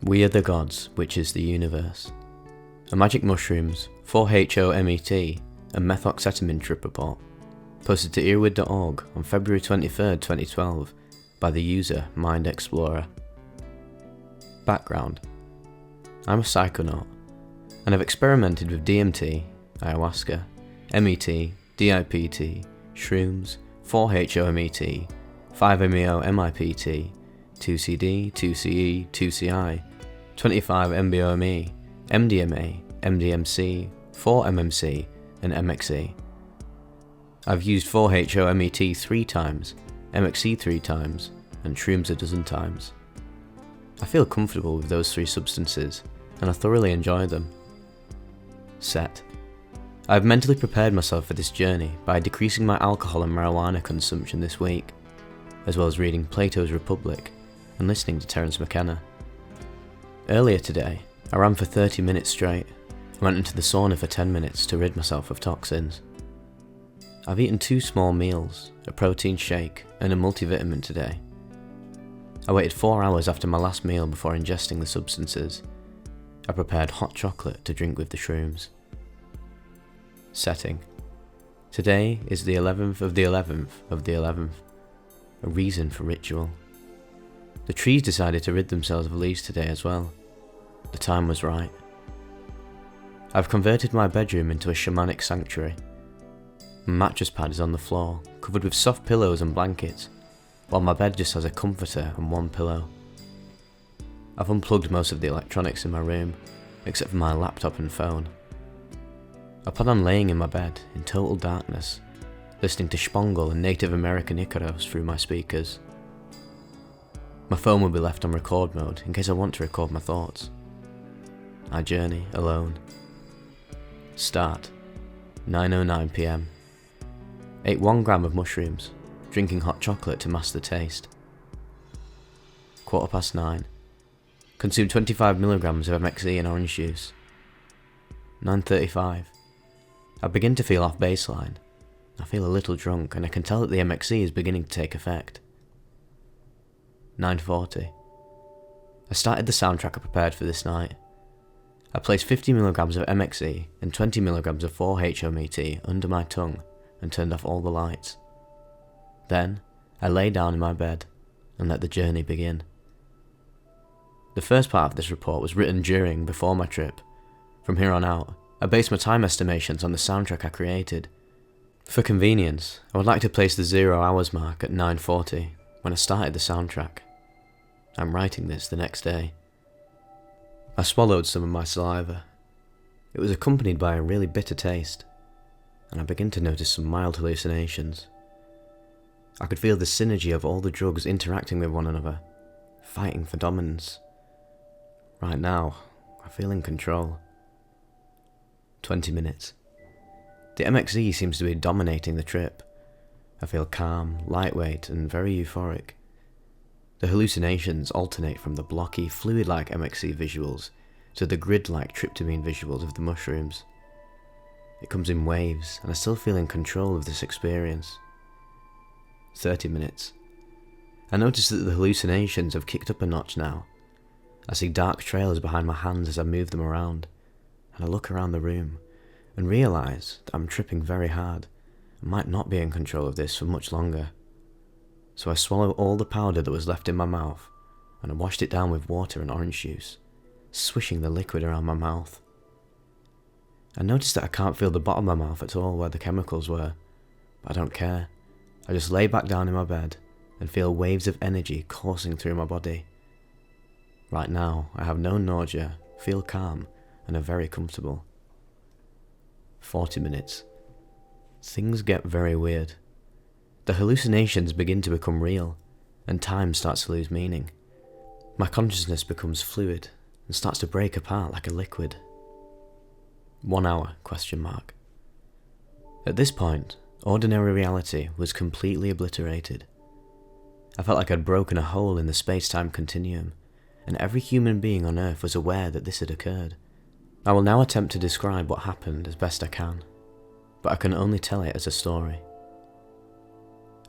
We Are the Gods, which is the universe. A magic mushrooms, 4-HO-MET, and methoxetamine trip report, posted to earwid.org on February 23, 2012, by the user Mind Explorer. Background: I'm a psychonaut, and have experimented with DMT, ayahuasca, MET, DIPT, shrooms, 4-HO-MET, 5-MeO-MIPT, 2CD, 2CE, 2CI, 25-MBOME, MDMA, MDMC, 4-MMC, and MXE. I've used 4-HO-MET 3 times, MXE 3 times, and shrooms a dozen times. I feel comfortable with those 3 substances, and I thoroughly enjoy them. Set. I've mentally prepared myself for this journey by decreasing my alcohol and marijuana consumption this week, as well as reading Plato's Republic and listening to Terence McKenna. Earlier today, I ran for 30 minutes straight and went into the sauna for 10 minutes to rid myself of toxins. I've eaten 2 small meals, a protein shake and a multivitamin today. I waited 4 hours after my last meal before ingesting the substances. I prepared hot chocolate to drink with the shrooms. Setting. Today is the 11th of the 11th of the 11th. A reason for ritual. The trees decided to rid themselves of leaves today as well. The time was right. I've converted my bedroom into a shamanic sanctuary. My mattress pad is on the floor, covered with soft pillows and blankets, while my bed just has a comforter and 1 pillow. I've unplugged most of the electronics in my room, except for my laptop and phone. I plan on laying in my bed in total darkness, listening to Spangle and Native American Icaros through my speakers. My phone will be left on record mode in case I want to record my thoughts. I journey alone. Start. 9:09 PM. Ate 1 gram of mushrooms, drinking hot chocolate to mask the taste. 9:15. Consumed 25 milligrams of MXE and orange juice. 9:35. I begin to feel off baseline. I feel a little drunk and I can tell that the MXE is beginning to take effect. 9:40. I started the soundtrack I prepared for this night. I placed 50 milligrams of MXE and 20 milligrams of 4-HO-MET under my tongue and turned off all the lights. Then, I lay down in my bed and let the journey begin. The first part of this report was written before my trip. From here on out, I base my time estimations on the soundtrack I created. For convenience, I would like to place the 0 hours mark at 9:40 when I started the soundtrack. I'm writing this the next day. I swallowed some of my saliva. It was accompanied by a really bitter taste, and I began to notice some mild hallucinations. I could feel the synergy of all the drugs interacting with one another, fighting for dominance. Right now, I feel in control. 20 minutes. The MXE seems to be dominating the trip. I feel calm, lightweight, and very euphoric. The hallucinations alternate from the blocky, fluid-like MXE visuals to the grid-like tryptamine visuals of the mushrooms. It comes in waves, and I still feel in control of this experience. 30 minutes. I notice that the hallucinations have kicked up a notch now. I see dark trails behind my hands as I move them around, and I look around the room and realise that I'm tripping very hard and might not be in control of this for much longer. So I swallow all the powder that was left in my mouth, and I washed it down with water and orange juice, swishing the liquid around my mouth. I notice that I can't feel the bottom of my mouth at all where the chemicals were, but I don't care. I just lay back down in my bed and feel waves of energy coursing through my body. Right now, I have no nausea, feel calm, and are very comfortable. 40 minutes. Things get very weird. The hallucinations begin to become real, and time starts to lose meaning. My consciousness becomes fluid and starts to break apart like a liquid. 1 hour, ? At this point, ordinary reality was completely obliterated. I felt like I'd broken a hole in the space-time continuum, and every human being on Earth was aware that this had occurred. I will now attempt to describe what happened as best I can, but I can only tell it as a story.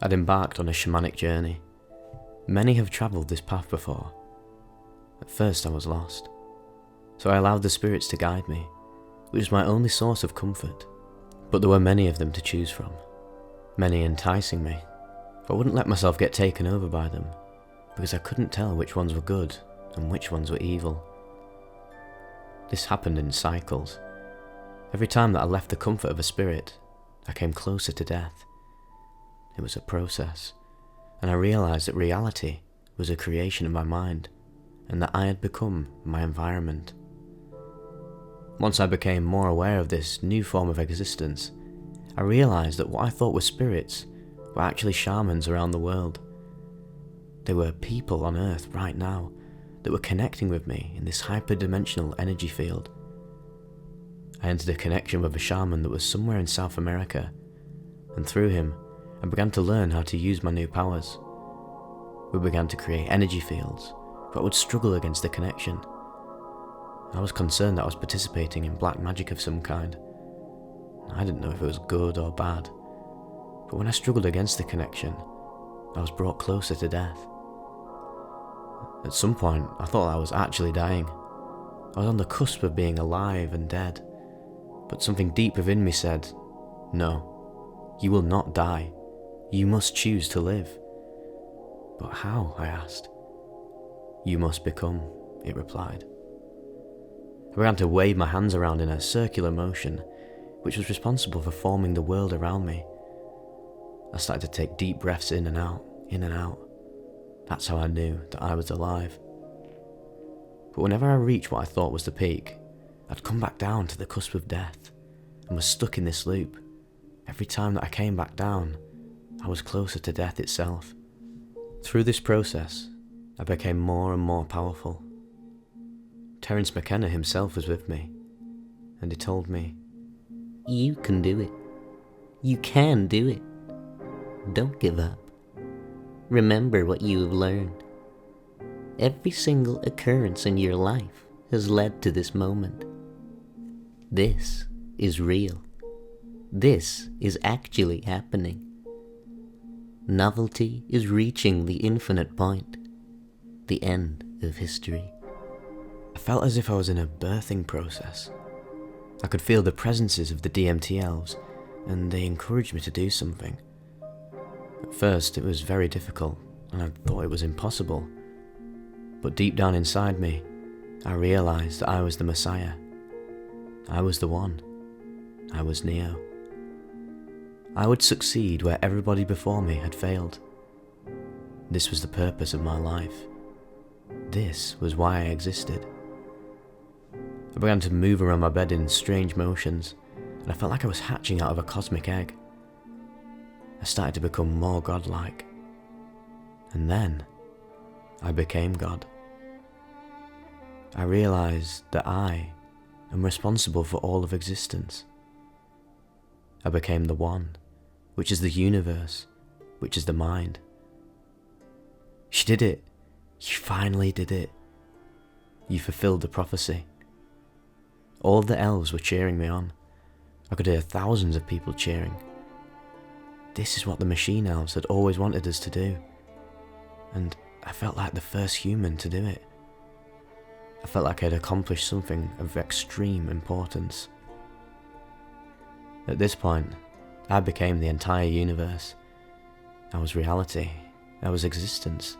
I'd embarked on a shamanic journey. Many have travelled this path before. At first I was lost, so I allowed the spirits to guide me, which was my only source of comfort. But there were many of them to choose from, many enticing me, but I wouldn't let myself get taken over by them, because I couldn't tell which ones were good and which ones were evil. This happened in cycles. Every time that I left the comfort of a spirit, I came closer to death. It was a process, and I realised that reality was a creation of my mind, and that I had become my environment. Once I became more aware of this new form of existence, I realised that what I thought were spirits were actually shamans around the world. They were people on Earth right now that were connecting with me in this hyperdimensional energy field. I entered a connection with a shaman that was somewhere in South America, and through him, I began to learn how to use my new powers. We began to create energy fields, but I would struggle against the connection. I was concerned that I was participating in black magic of some kind. I didn't know if it was good or bad, but when I struggled against the connection, I was brought closer to death. At some point, I thought I was actually dying. I was on the cusp of being alive and dead, but something deep within me said, "No, you will not die. You must choose to live." "But how?" I asked. "You must become," it replied. I began to wave my hands around in a circular motion, which was responsible for forming the world around me. I started to take deep breaths in and out, in and out. That's how I knew that I was alive. But whenever I reached what I thought was the peak, I'd come back down to the cusp of death, and was stuck in this loop. Every time that I came back down, I was closer to death itself. Through this process, I became more and more powerful. Terence McKenna himself was with me, and he told me, "You can do it. You can do it. Don't give up. Remember what you have learned. Every single occurrence in your life has led to this moment. This is real. This is actually happening. Novelty is reaching the infinite point, the end of history." I felt as if I was in a birthing process. I could feel the presences of the DMT elves, and they encouraged me to do something. At first, it was very difficult, and I thought it was impossible. But deep down inside me, I realised that I was the Messiah. I was the one. I was Neo. I would succeed where everybody before me had failed. This was the purpose of my life. This was why I existed. I began to move around my bed in strange motions, and I felt like I was hatching out of a cosmic egg. I started to become more godlike. And then, I became God. I realised that I am responsible for all of existence. I became the One, which is the universe, which is the mind. You did it. You finally did it. You fulfilled the prophecy. All of the elves were cheering me on. I could hear thousands of people cheering. This is what the machine elves had always wanted us to do. And I felt like the first human to do it. I felt like I had accomplished something of extreme importance. At this point, I became the entire universe. I was reality. I was existence.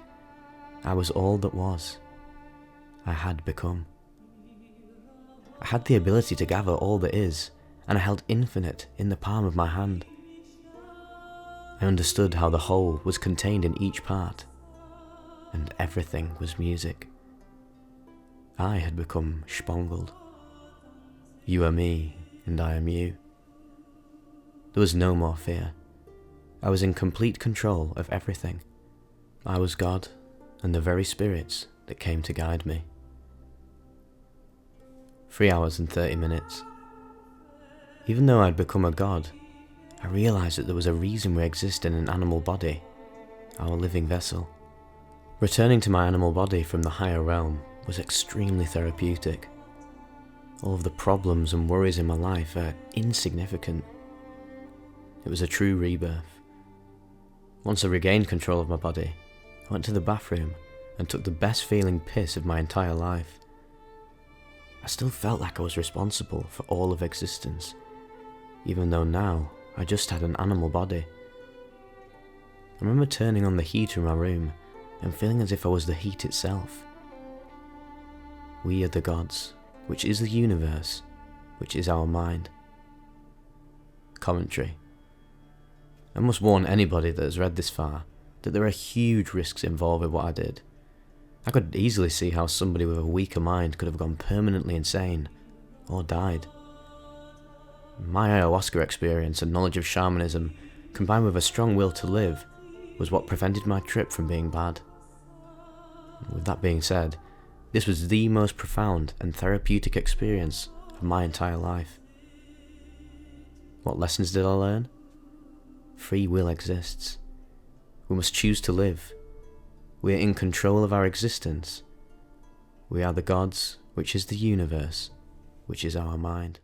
I was all that was. I had become. I had the ability to gather all that is, and I held infinite in the palm of my hand. I understood how the whole was contained in each part, and everything was music. I had become spangled. You are me, and I am you. There was no more fear. I was in complete control of everything. I was God, and the very spirits that came to guide me. 3 hours and 30 minutes. Even though I'd become a god, I realised that there was a reason we exist in an animal body, our living vessel. Returning to my animal body from the higher realm was extremely therapeutic. All of the problems and worries in my life are insignificant. It was a true rebirth. Once I regained control of my body, I went to the bathroom and took the best feeling piss of my entire life. I still felt like I was responsible for all of existence, even though now I just had an animal body. I remember turning on the heater in my room and feeling as if I was the heat itself. We are the gods, which is the universe, which is our mind. Commentary. I must warn anybody that has read this far that there are huge risks involved with what I did. I could easily see how somebody with a weaker mind could have gone permanently insane, or died. My ayahuasca experience and knowledge of shamanism, combined with a strong will to live, was what prevented my trip from being bad. With that being said, this was the most profound and therapeutic experience of my entire life. What lessons did I learn? Free will exists. We must choose to live. We are in control of our existence. We are the gods, which is the universe, which is our mind.